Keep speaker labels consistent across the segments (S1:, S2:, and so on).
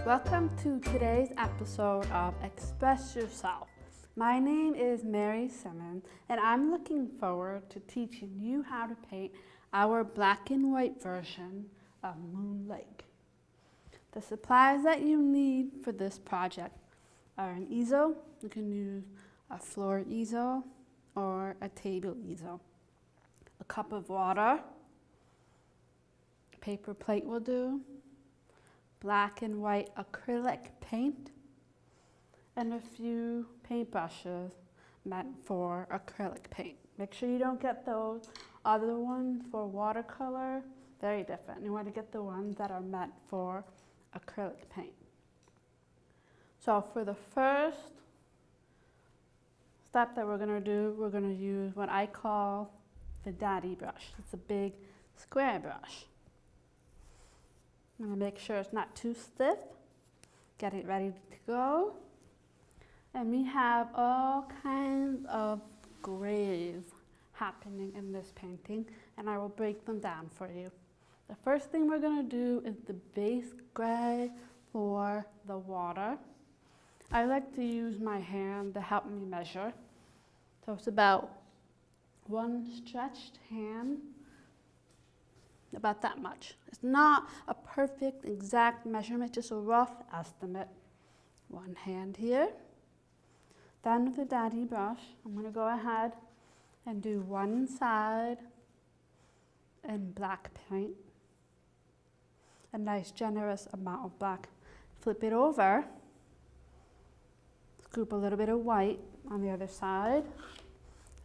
S1: Welcome to today's episode of Express Yourself. My name is Mary Simmons, and I'm looking forward to teaching you how to paint our black and white version of Moon Lake. The supplies that you need for this project are an easel. You can use a floor easel or a table easel. A cup of water, a paper plate will do, black and white acrylic paint, and a few paintbrushes meant for acrylic paint. Make sure you don't get those other ones for watercolor, very different. You want to get the ones that are meant for acrylic paint. So for the first step that we're going to do, we're going to use what I call the daddy brush. It's a big square brush. I'm going to make sure it's not too stiff. Get it ready to go. And we have all kinds of grays happening in this painting, and I will break them down for you. The first thing we're going to do is the base gray for the water. I like to use my hand to help me measure. So it's about one stretched hand, about that much. It's not a perfect exact measurement, just a rough estimate. One hand here. Then with the daddy brush, I'm going to go ahead and do one side in black paint. A nice generous amount of black. Flip it over. Scoop a little bit of white on the other side.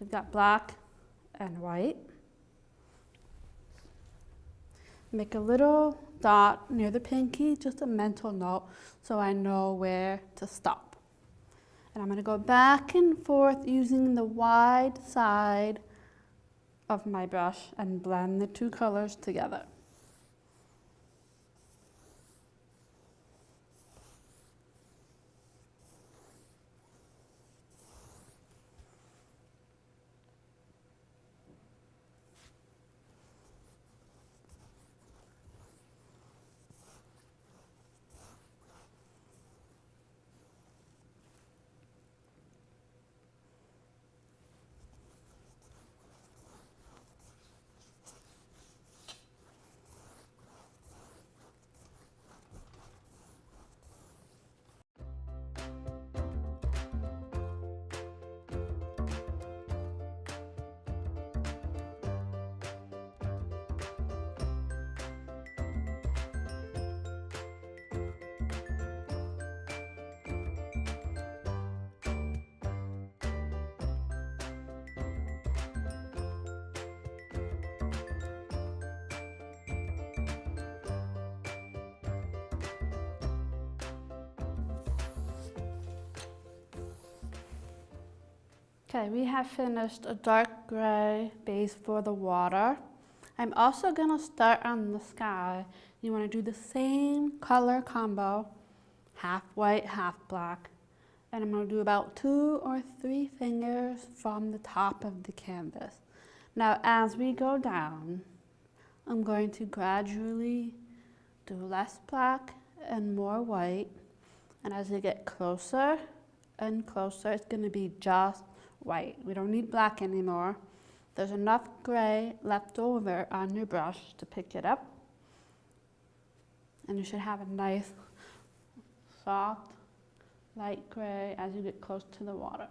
S1: We've got black and white. Make a little dot near the pinky, just a mental note, so I know where to stop. And I'm going to go back and forth using the wide side of my brush and blend the two colors together. Okay, we have finished a dark gray base for the water. I'm also going to start on the sky. You want to do the same color combo, half white, half black. And I'm going to do about 2 or 3 fingers from the top of the canvas. Now, as we go down, I'm going to gradually do less black and more white. And as we get closer and closer, it's going to be just white. We don't need black anymore. There's enough gray left over on your brush to pick it up. And you should have a nice, soft, light gray as you get close to the water.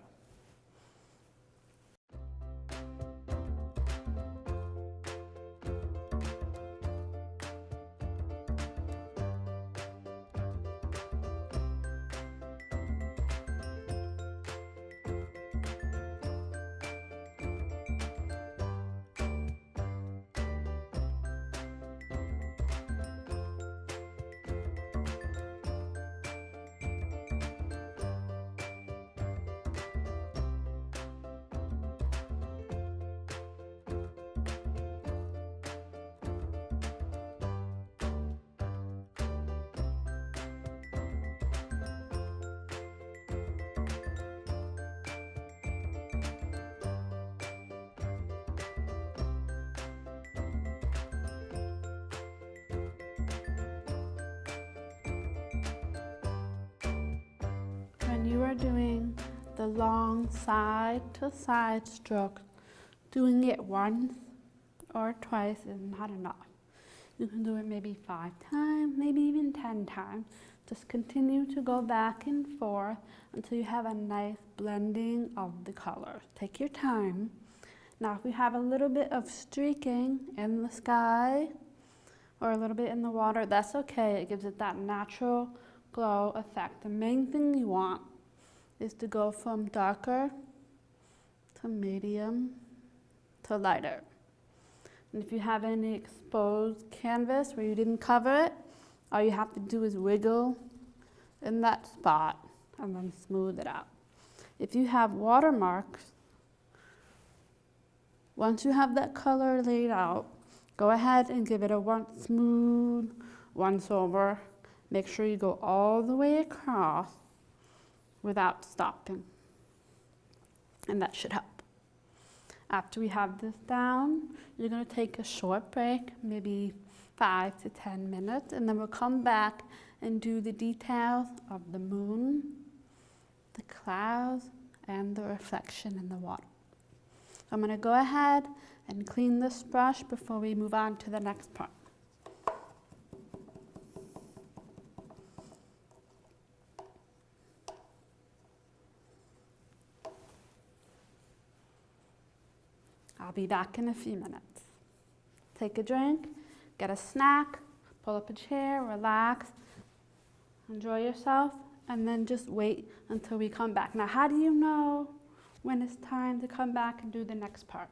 S1: we're doing the long side to side strokes. Doing it once or twice is not enough. You can do it maybe 5 times, maybe even 10 times. Just continue to go back and forth until you have a nice blending of the colors. Take your time. Now if we have a little bit of streaking in the sky or a little bit in the water, that's okay. It gives it that natural glow effect. The main thing you want is to go from darker to medium to lighter. And if you have any exposed canvas where you didn't cover it, all you have to do is wiggle in that spot and then smooth it out. If you have watermarks, once you have that color laid out, go ahead and give it a smooth once over. Make sure you go all the way across without stopping. And that should help. After we have this down, you're going to take a short break, maybe 5 to 10 minutes, and then we'll come back and do the details of the moon, the clouds, and the reflection in the water. So I'm going to go ahead and clean this brush before we move on to the next part. I'll be back in a few minutes. Take a drink, get a snack, pull up a chair, relax, enjoy yourself, and then just wait until we come back. Now, how do you know when it's time to come back and do the next part?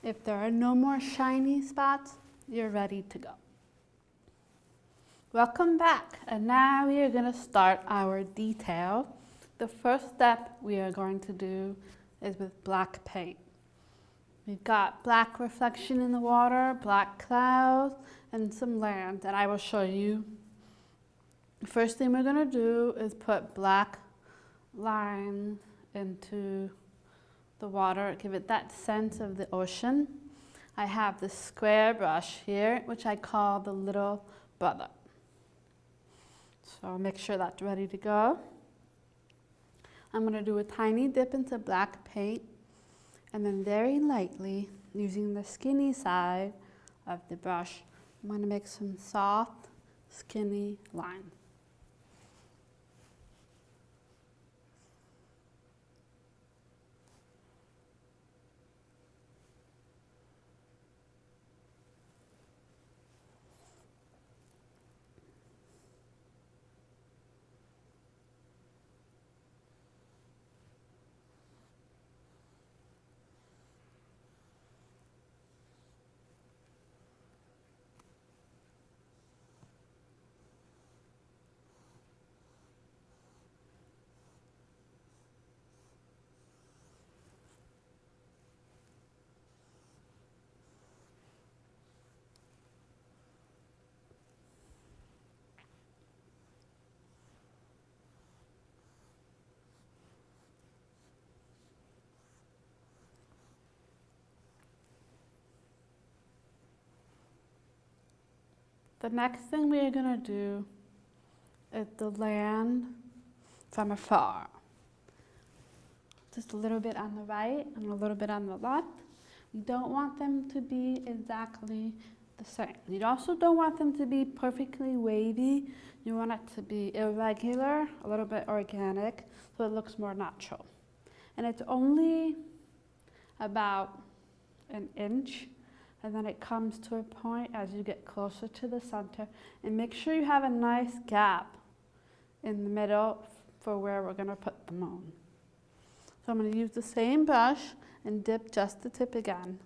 S1: If there are no more shiny spots, you're ready to go. Welcome back, and now we are going to start our detail. The first step we are going to do is with black paint. We've got black reflection in the water, black clouds, and some land, and I will show you. The first thing we're going to do is put black lines into the water, give it that sense of the ocean. I have this square brush here, which I call the little brother. So I'll make sure that's ready to go. I'm going to do a tiny dip into black paint, and then very lightly, using the skinny side of the brush, I'm going to make some soft, skinny lines. The next thing we are going to do is the land from afar. Just a little bit on the right and a little bit on the left. You don't want them to be exactly the same. You also don't want them to be perfectly wavy. You want it to be irregular, a little bit organic, so it looks more natural. And it's only about an inch. And then it comes to a point as you get closer to the center. And make sure you have a nice gap in the middle for where we're going to put the moon. So I'm going to use the same brush and dip just the tip again.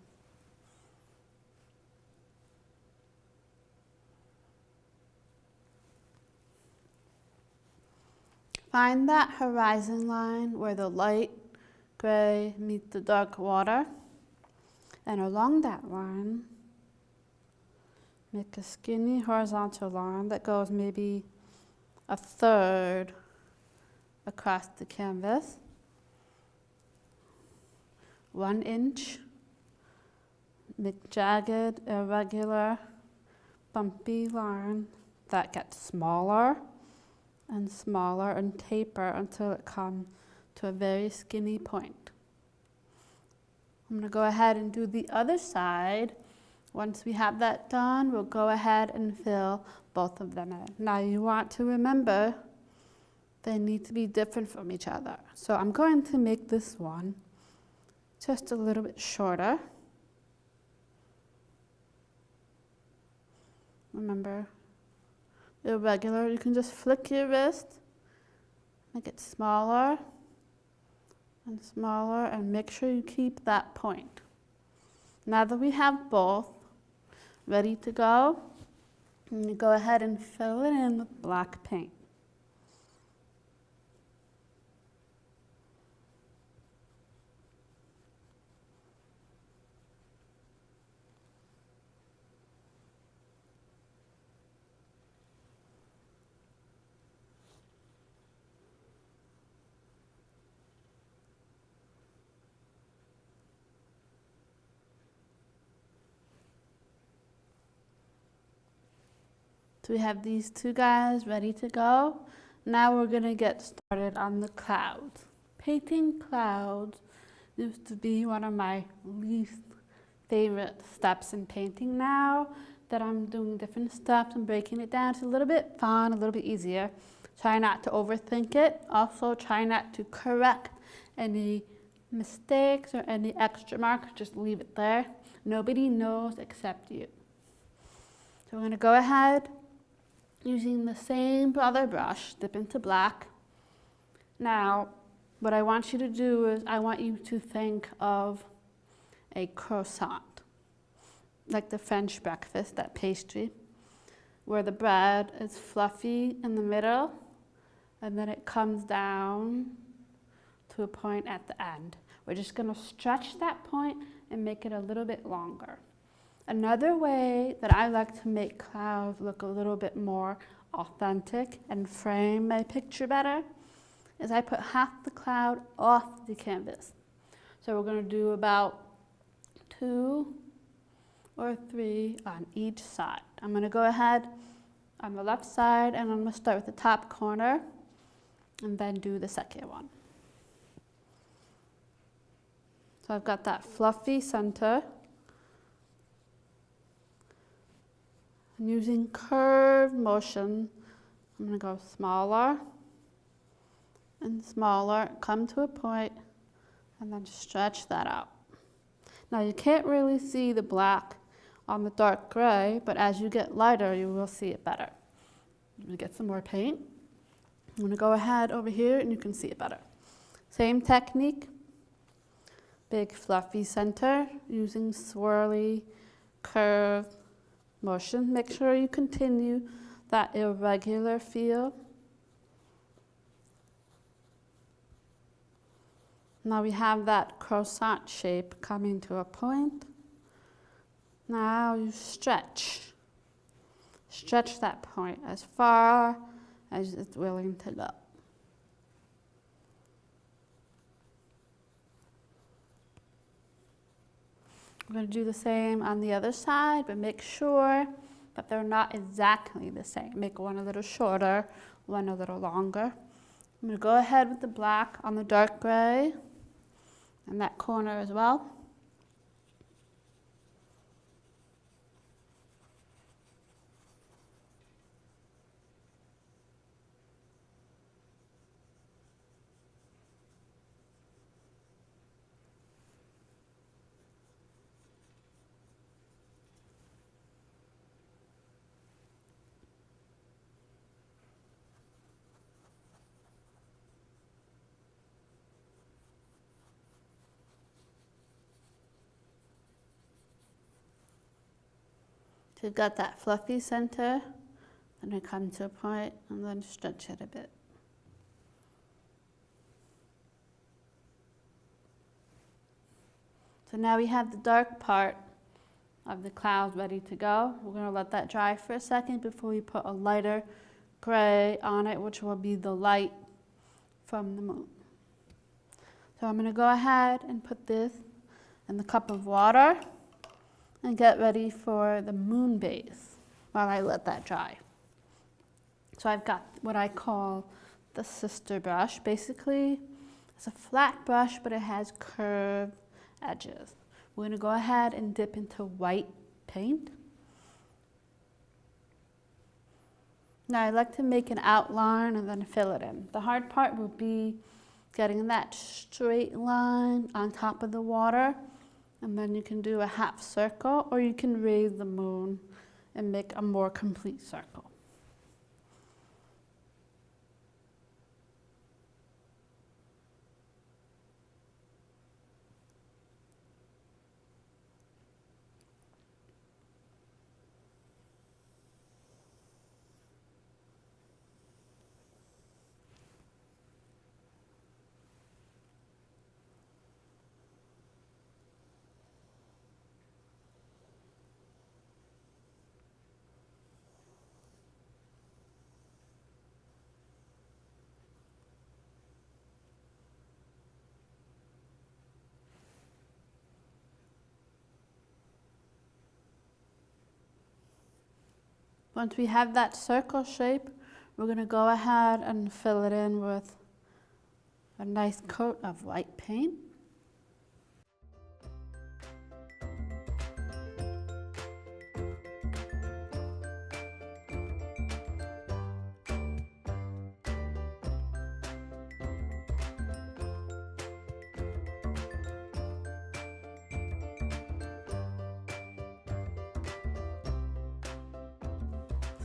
S1: Find that horizon line where the light gray meets the dark water. And along that line, make a skinny horizontal line that goes maybe a third across the canvas. 1 inch. Make jagged, irregular, bumpy line that gets smaller and smaller and taper until it comes to a very skinny point. I'm going to go ahead and do the other side. Once we have that done, we'll go ahead and fill both of them in. Now you want to remember they need to be different from each other. So I'm going to make this one just a little bit shorter. Remember, irregular, you can just flick your wrist, make it smaller and smaller, and make sure you keep that point. Now that we have both ready to go, I'm going to go ahead and fill it in with black paint. So we have these two guys ready to go. Now we're going to get started on the clouds. Painting clouds used to be one of my least favorite steps in painting. Now that I'm doing different steps and breaking it down, it's a little bit fun, a little bit easier. Try not to overthink it. Also try not to correct any mistakes or any extra marks. Just leave it there. Nobody knows except you. So we're going to go ahead using the same other brush, dip into black. Now, what I want you to do is I want you to think of a croissant, like the French breakfast, that pastry, where the bread is fluffy in the middle, and then it comes down to a point at the end. We're just going to stretch that point and make it a little bit longer. Another way that I like to make clouds look a little bit more authentic and frame my picture better is I put half the cloud off the canvas. So we're going to do about 2 or 3 on each side. I'm going to go ahead on the left side and I'm going to start with the top corner and then do the second one. So I've got that fluffy center. And using curved motion, I'm going to go smaller and smaller, come to a point, and then stretch that out. Now you can't really see the black on the dark gray, but as you get lighter, you will see it better. You get some more paint. I'm going to go ahead over here and you can see it better. Same technique, big fluffy center, using swirly, curved motion. Make sure you continue that irregular feel. Now we have that croissant shape coming to a point. Now you stretch. Stretch that point as far as it's willing to go. We're going to do the same on the other side, but make sure that they're not exactly the same. Make one a little shorter, one a little longer. I'm going to go ahead with the black on the dark gray and that corner as well. So you've got that fluffy center, and I come to a point and then stretch it a bit. So now we have the dark part of the clouds ready to go. We're going to let that dry for a second before we put a lighter gray on it, which will be the light from the moon. So I'm going to go ahead and put this in the cup of water and get ready for the moon base while I let that dry. So I've got what I call the sister brush. Basically, it's a flat brush, but it has curved edges. We're going to go ahead and dip into white paint. Now I like to make an outline and then fill it in. The hard part will be getting that straight line on top of the water, and then you can do a half circle, or you can raise the moon and make a more complete circle. Once we have that circle shape, we're going to go ahead and fill it in with a nice coat of white paint.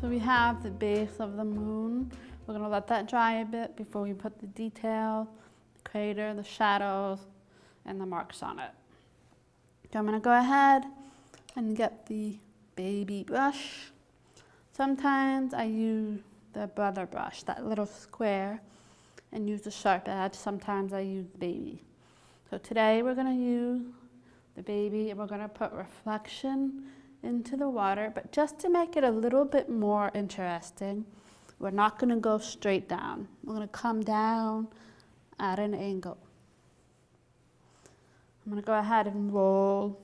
S1: So we have the base of the moon. We're going to let that dry a bit before we put the detail, the crater, the shadows, and the marks on it. So I'm going to go ahead and get the baby brush. Sometimes I use the brother brush, that little square, and use the sharp edge. Sometimes I use the baby. So today we're going to use the baby, and we're going to put reflection into the water, but just to make it a little bit more interesting, we're not going to go straight down. We're going to come down at an angle. I'm going to go ahead and roll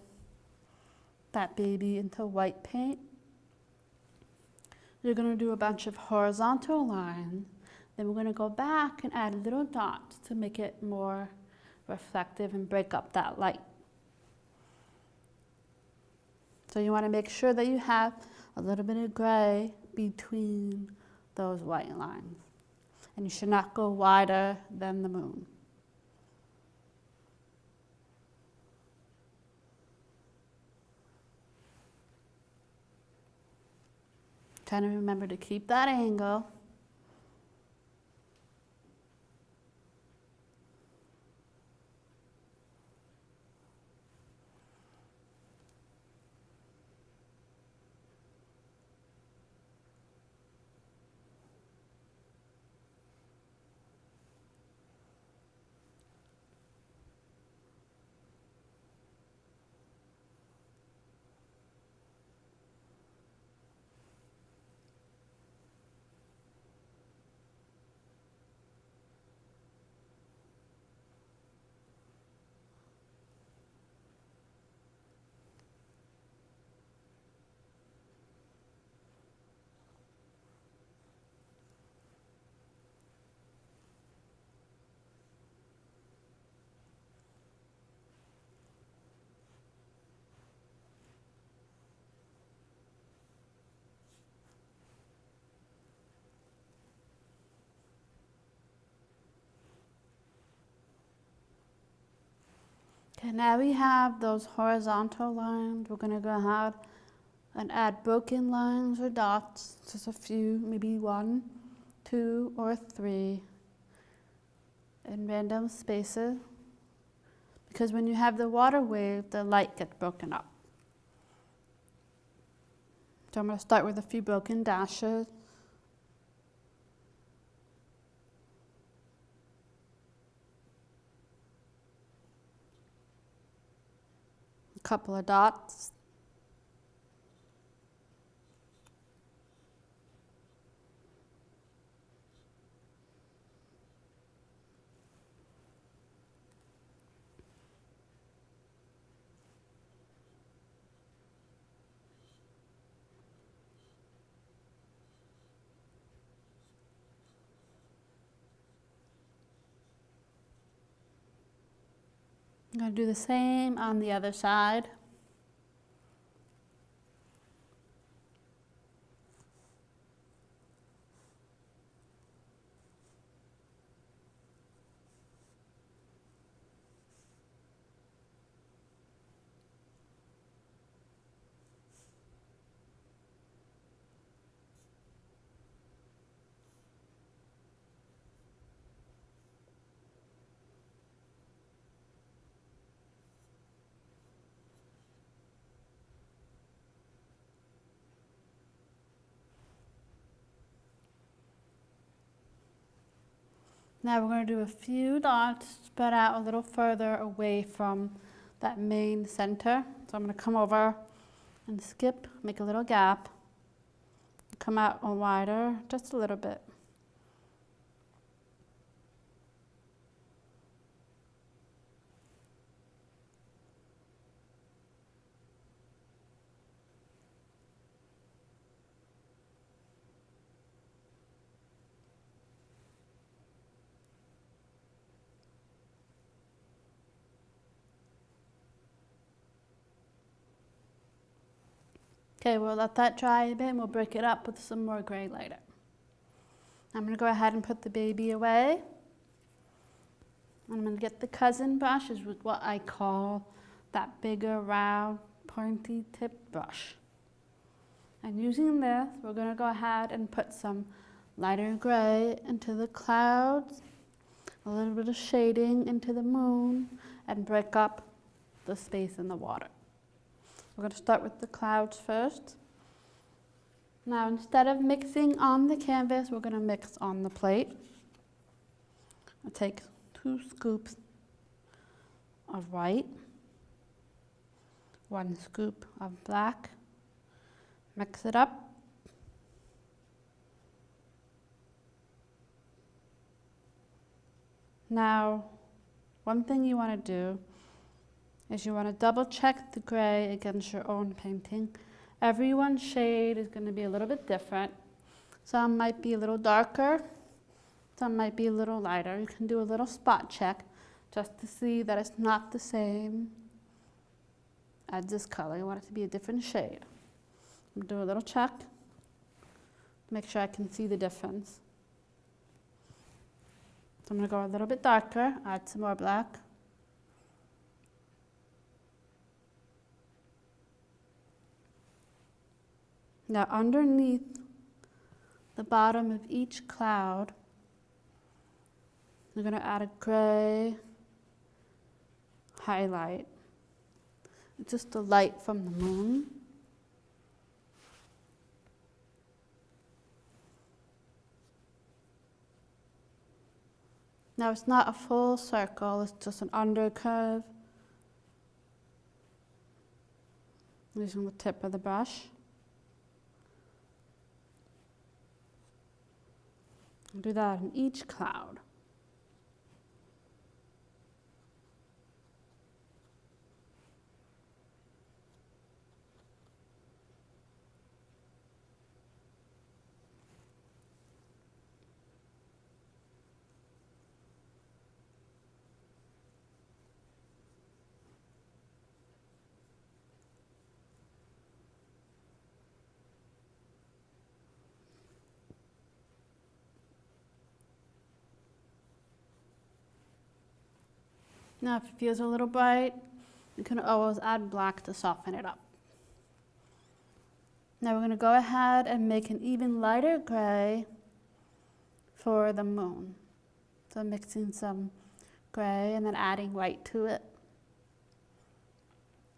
S1: that baby into white paint. You're going to do a bunch of horizontal lines. Then we're going to go back and add little dots to make it more reflective and break up that light. So you want to make sure that you have a little bit of gray between those white lines. And you should not go wider than the moon. Trying to remember to keep that angle. Okay, now we have those horizontal lines. We're going to go ahead and add broken lines or dots, just a few, maybe 1, 2, or 3 in random spaces. Because when you have the water wave, the light gets broken up. So I'm going to start with a few broken dashes. A couple of dots. I'm going to do the same on the other side. Now we're going to do a few dots spread out a little further away from that main center. So I'm going to come over and skip, make a little gap, come out wider just a little bit. Okay, we'll let that dry a bit and we'll break it up with some more gray later. I'm going to go ahead and put the baby away. I'm going to get the cousin brush, is what I call that bigger, round, pointy tip brush. And using this, we're going to go ahead and put some lighter gray into the clouds, a little bit of shading into the moon, and break up the space in the water. We're going to start with the clouds first. Now, instead of mixing on the canvas, we're going to mix on the plate. I'll take 2 scoops of white, 1 scoop of black, mix it up. Now, one thing you want to do is you want to double check the gray against your own painting. Everyone's shade is going to be a little bit different. Some might be a little darker, some might be a little lighter. You can do a little spot check just to see that it's not the same as this color. You want it to be a different shade. I'm going to do a little check to make sure I can see the difference. So I'm going to go a little bit darker, add some more black. Now underneath the bottom of each cloud, we're going to add a gray highlight. It's just the light from the moon. Now it's not a full circle, it's just an undercurve. Using the tip of the brush. Do that in each cloud. Now, if it feels a little bright, you can always add black to soften it up. Now we're going to go ahead and make an even lighter gray for the moon. So mixing some gray and then adding white to it.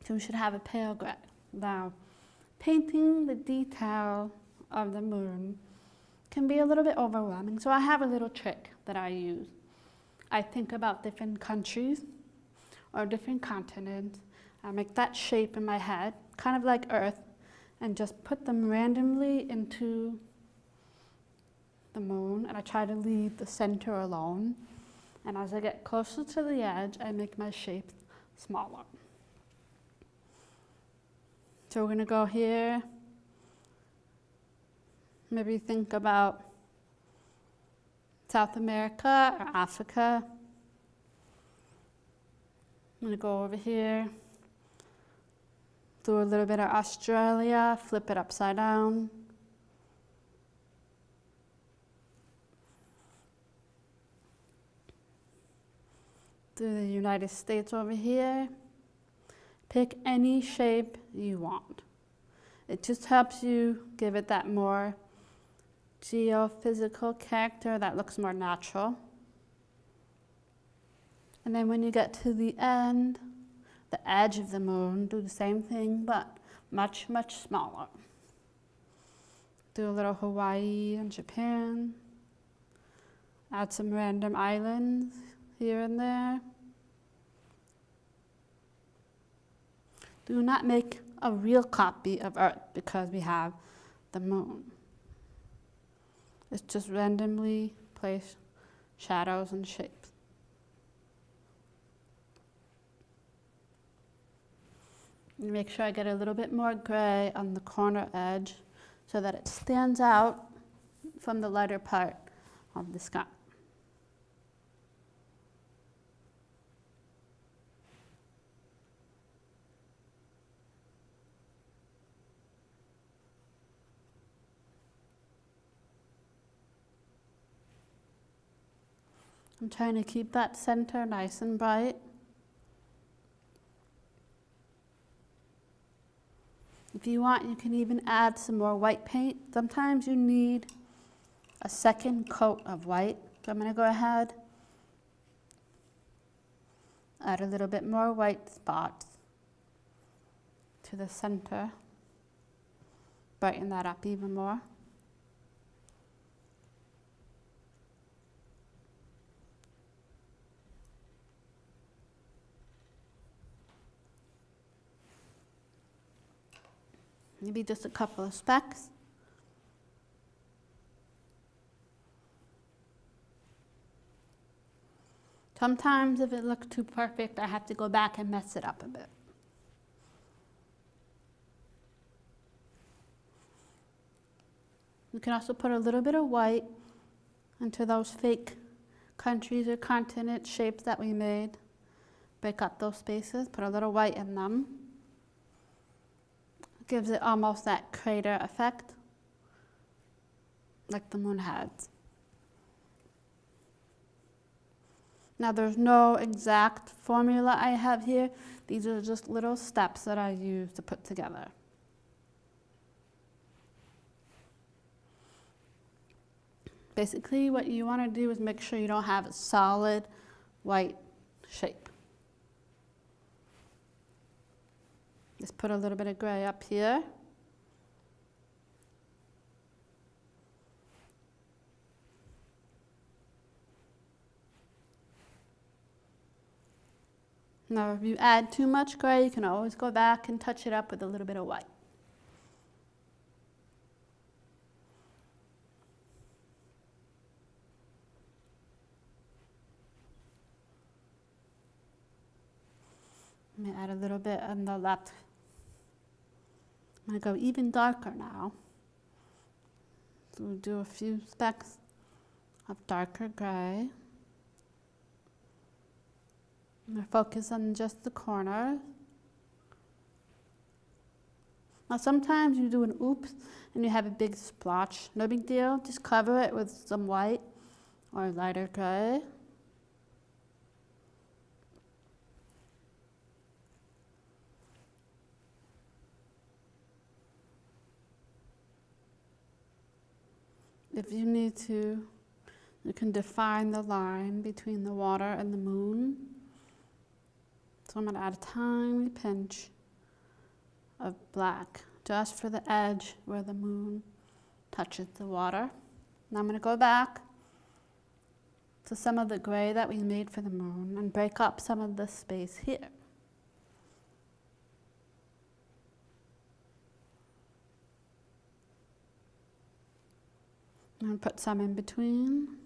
S1: So we should have a pale gray. Now, painting the detail of the moon can be a little bit overwhelming. So I have a little trick that I use. I think about different countries or different continents. I make that shape in my head, kind of like Earth, and just put them randomly into the moon, and I try to leave the center alone. And as I get closer to the edge, I make my shapes smaller. So we're going to go here. Maybe think about South America or Africa. I'm gonna go over here, do a little bit of Australia, flip it upside down. Do the United States over here. Pick any shape you want. It just helps you give it that more geophysical character that looks more natural. And then when you get to the end, the edge of the moon, do the same thing, but much, much smaller. Do a little Hawaii and Japan. Add some random islands here and there. Do not make a real copy of Earth because we have the moon. It's just randomly place shadows and shapes. Make sure I get a little bit more gray on the corner edge so that it stands out from the lighter part of the sky. I'm trying to keep that center nice and bright. If you want, you can even add some more white paint. Sometimes you need a second coat of white. So I'm going to go ahead, add a little bit more white spots to the center, brighten that up even more. Maybe just a couple of specks. Sometimes if it looks too perfect, I have to go back and mess it up a bit. You can also put a little bit of white into those fake countries or continent shapes that we made. Break up those spaces, put a little white in them. Gives it almost that crater effect, like the moon has. Now there's no exact formula I have here. These are just little steps that I use to put together. Basically what you want to do is make sure you don't have a solid white shape. Just put a little bit of gray up here. Now, if you add too much gray, you can always go back and touch it up with a little bit of white. Let me add a little bit on the left. I'm going to go even darker now. So we'll do a few specks of darker gray. I'm going to focus on just the corners. Now sometimes you do an oops and you have a big splotch. No big deal, just cover it with some white or lighter gray. If you need to, you can define the line between the water and the moon. So I'm going to add a tiny pinch of black just for the edge where the moon touches the water. Now I'm going to go back to some of the gray that we made for the moon and break up some of the space here. I'm going to put some in between,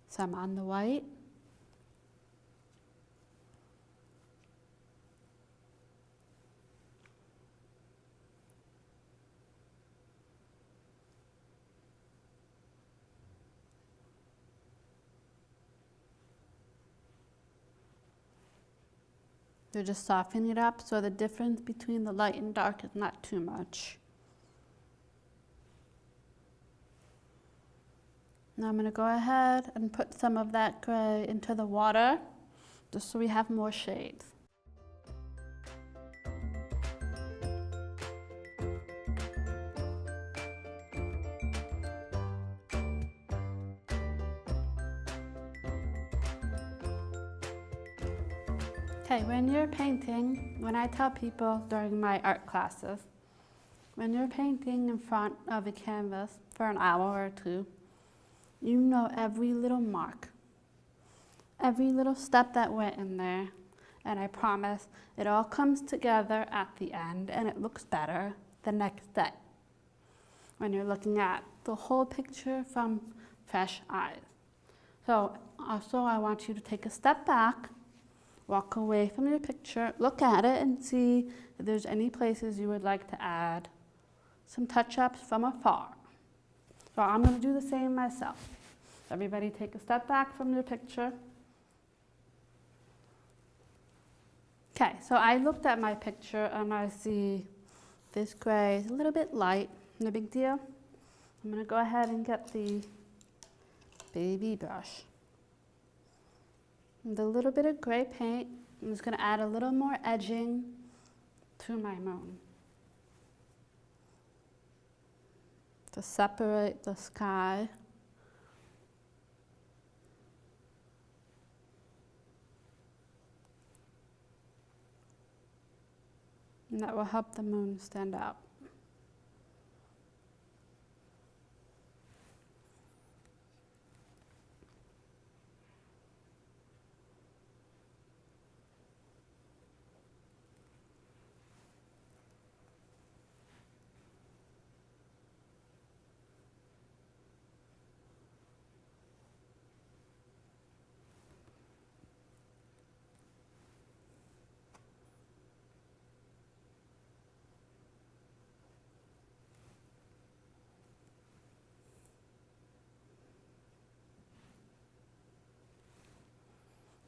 S1: some on the white. They're just softening it up so the difference between the light and dark is not too much. Now I'm going to go ahead and put some of that gray into the water just so we have more shades. Okay, when you're painting, when I tell people during my art classes, when you're painting in front of a canvas for an hour or two, you know every little mark, every little step that went in there, and I promise it all comes together at the end and it looks better the next day when you're looking at the whole picture from fresh eyes. So also I want you to take a step back, walk away from your picture, look at it and see if there's any places you would like to add some touch-ups from afar. So I'm going to do the same myself. Everybody take a step back from your picture. Okay, so I looked at my picture and I see this gray is a little bit light, no big deal. I'm going to go ahead and get the baby brush. With a little bit of gray paint, I'm just going to add a little more edging to my moon to separate the sky. And that will help the moon stand out.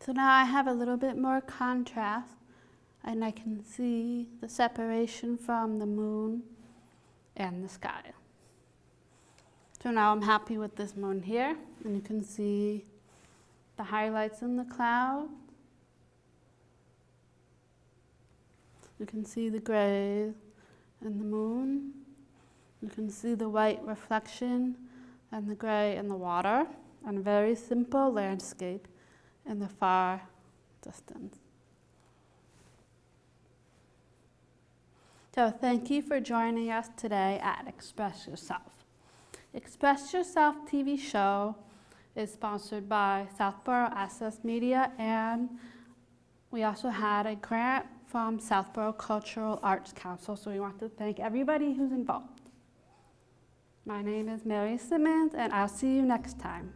S1: So now I have a little bit more contrast and I can see the separation from the moon and the sky. So now I'm happy with this moon here, and you can see the highlights in the cloud. You can see the gray in the moon. You can see the white reflection and the gray in the water, and a very simple landscape in the far distance. So thank you for joining us today at Express Yourself. Express Yourself TV show is sponsored by Southborough Access Media, and we also had a grant from Southborough Cultural Arts Council, so we want to thank everybody who's involved. My name is Mary Simmons, and I'll see you next time.